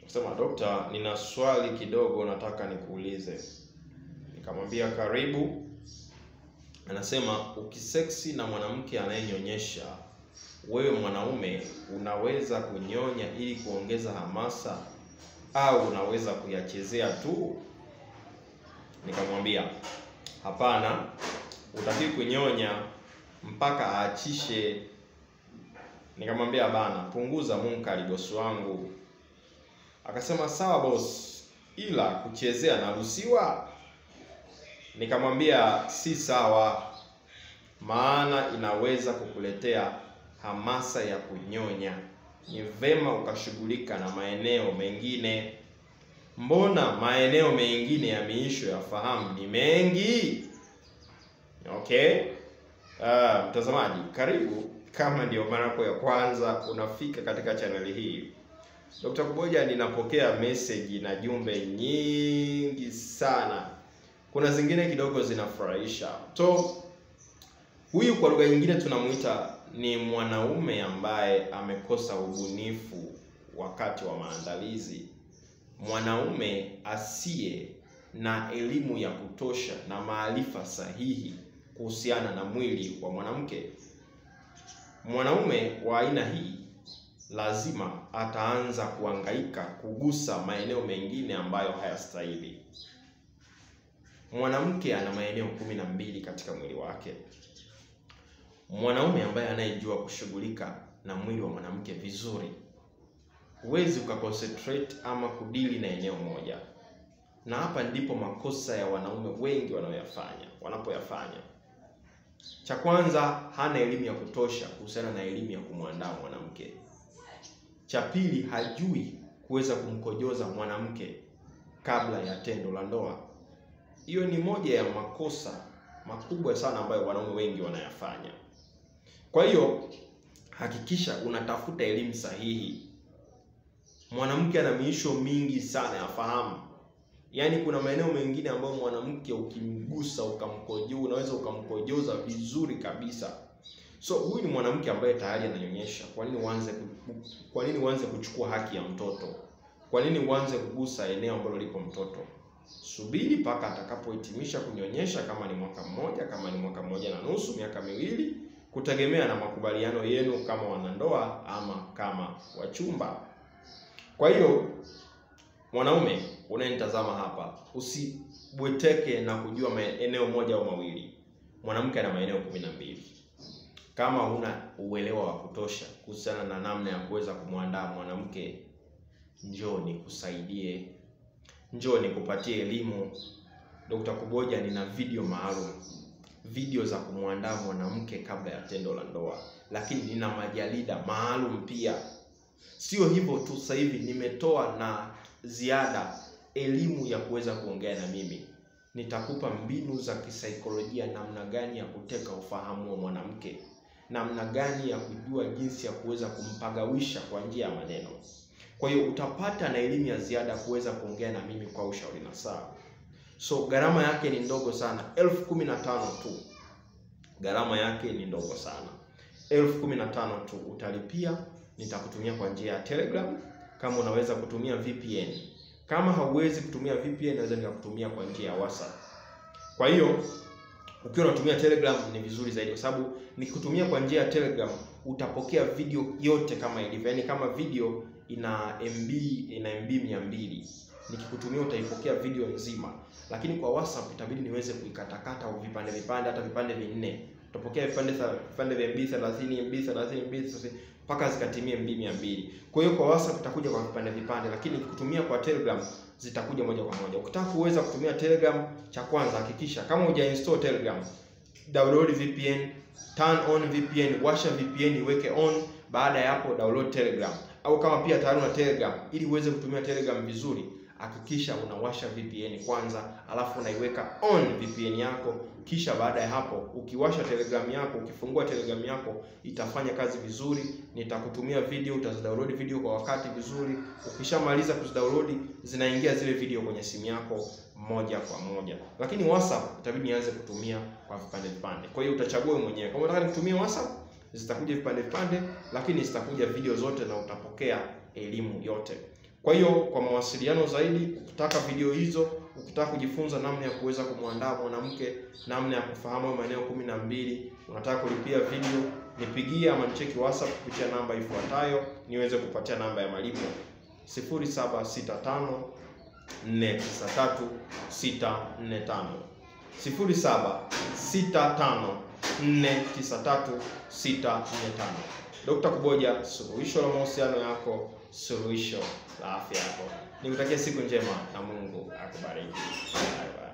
Akasema, "Dokta, nina swali kidogo nataka nikuulize." Nikamwambia, "Karibu." Anasema, "Ukiseksi na mwanamke anayenyonyesha, wewe mwanaume unaweza kunyonya ili kuongeza hamasa au unaweza kuyachezea tu?" Nikamwambia, "Hapana, utakiwi kunyonya mpaka aachishe." Nikamwambia, "Bana, punguza munkari bosi wangu." Akasema, "Sawa boss, ila kuchezea naruhusiwa?" Nikamwambia, "Si sawa, maana inaweza kukuletea hamasa ya kunyonya. Ni vema ukashughulika na maeneo mengine." "Mbona maeneo mengine ya miisho ya fahamu ni mengi?" Okay. Mtazamaji, karibu. Kama ndio mara yako ya kwanza unafika katika channel hii, Dr. Kuboja ninapokea message na jumbe nyingi sana. Kuna zingine kidogo zinafurahisha. So huyu kwa lugha nyingine tunamuita ni mwanaume ambaye amekosa ubunifu wakati wa maandalizi. Mwanaume asiye na elimu ya kutosha na maarifa sahihi kuhusiana na mwili wa mwanamke. Mwanaume wa aina hii lazima ataanza kuhangaika kugusa maeneo mengine ambayo hayastahili. Mwanamke ana maeneo 12 katika mwili wake. Mwanaume ambaye anayejua kushughulika na mwili wa mwanamke vizuri, huwezi ukaconcentrate ama kudili na eneo moja. Na hapa ndipo makosa ya wanaume wengi wanapoyafanya. Cha kwanza, hana elimu ya kutosha kuhusiana na elimu ya kumwandaa mwanamke. Cha pili, hajui kuweza kumkojoza mwanamke kabla ya tendo la ndoa. Hiyo ni moja ya makosa makubwa sana ambayo wanaume wengi wanayafanya. Kwa hiyo hakikisha unatafuta elimu sahihi. Mwanamke ana miisho mingi sana ya fahamu. Yaani kuna maeneo mengine ambayo mwanamke ukimgusa ukamkojoa, unaweza ukamkojoza vizuri kabisa. So huyu ni mwanamke ambaye tayari ananyonyesha. Kwa nini uanze kuchukua haki ya mtoto? Kwa nini uanze kugusa eneo ambalo lipo mtoto? Subiri mpaka atakapohitimisha kunyonyesha, kama ni mwaka mmoja, kama ni mwaka mmoja na nusu, miaka miwili, kutegemea na makubaliano yenu kama wanandoa ama kama wachumba. Kwa hiyo mwanaume unayenitazama hapa, usibweteke na kujua maeneo moja au mawili. Mwanamke ana maeneo 12. Kama huna uelewa wa kutosha kuhusiana na namna ya kuweza kumwandaa mwanamke, njoo nikusaidie. Njoo nikupatie elimu. Dr. Kuboja nina video maalum, video za kumwandaa mwanamke kabla ya tendo la ndoa, lakini nina majarida maalum pia. Sio hivyo tu, sasa hivi nimetoa na ziada elimu ya kuweza kuongea na mimi. Nitakupa mbinu za kisaikolojia, namna gani ya kuteka ufahamu wa mwanamke, namna gani ya kujua jinsi ya kuweza kumpagawisha kwa njia ya maneno. Kwa hiyo utapata na elimu ya ziada kuweza kuongea na mimi kwa ushauri nasaha. So gharama yake ni ndogo sana, 15,000 tu. Gharama yake ni ndogo sana, 15,000 tu. Utalipia, nitakutumia kwa njia ya Telegram. Kama unaweza kutumia VPN. Kama hauwezi kutumia VPN, naweza nikakutumia kwa njia ya WhatsApp. Kwa hiyo ukiwa unatumia Telegram ni vizuri zaidi, kwa sababu nikikutumia kwa njia ya Telegram utapokea video yote kama ilivyo. Yaani kama video ina MB 200, nikikutumia utaipokea video nzima. Lakini kwa WhatsApp itabidi niweze kuikatakata vipande hata vipande 4. Utapokea vipande vya MB 30, MB 30, MB 30 mpaka zikatimie MB 200. Kwa hiyo kwa WhatsApp itakuja kwa vipande, lakini nikikutumia kwa Telegram zitakuja moja kwa moja. Ukitaka kuweza kutumia Telegram, cha kwanza hakikisha kama hujainstall Telegram, download VPN, turn on VPN, washa VPN iweke on. Baada ya hapo download Telegram. Au kama pia tayari una Telegram, ili uweze kutumia Telegram vizuri, hakikisha unawasha VPN kwanza, alafu unaiweka on VPN yako. Kisha baada ya hapo ukiwasha Telegram yako, ukifungua Telegram yako itafanya kazi vizuri. Nitakutumia video, utazidownload video kwa wakati vizuri. Ukishamaliza kuzidownload, zinaingia zile video kwenye simu yako moja kwa moja. Lakini WhatsApp itabidi nianze kutumia kwa vipande. Kwa hiyo utachagua wewe mwenyewe. Kama unataka nitumie WhatsApp, zitakuja vipande, lakini zitakuja video zote na utapokea elimu yote. Kwa hiyo kwa mawasiliano zaidi, ukitaka video hizo, ukitaka kujifunza namna ya kuweza kumwandaa mwanamke, namna ya kufahamu maeneo 12, unataka kulipia video, nipigie ama nicheki WhatsApp kupitia namba ifuatayo niweze kupatia namba ya malipo 0765 493 645, 0765 493 645. Dr. Kuboja, suluhisho la mahusiano yako, suluhisho la afya yako. Nikutakia siku njema na Mungu akubariki. Bye bye.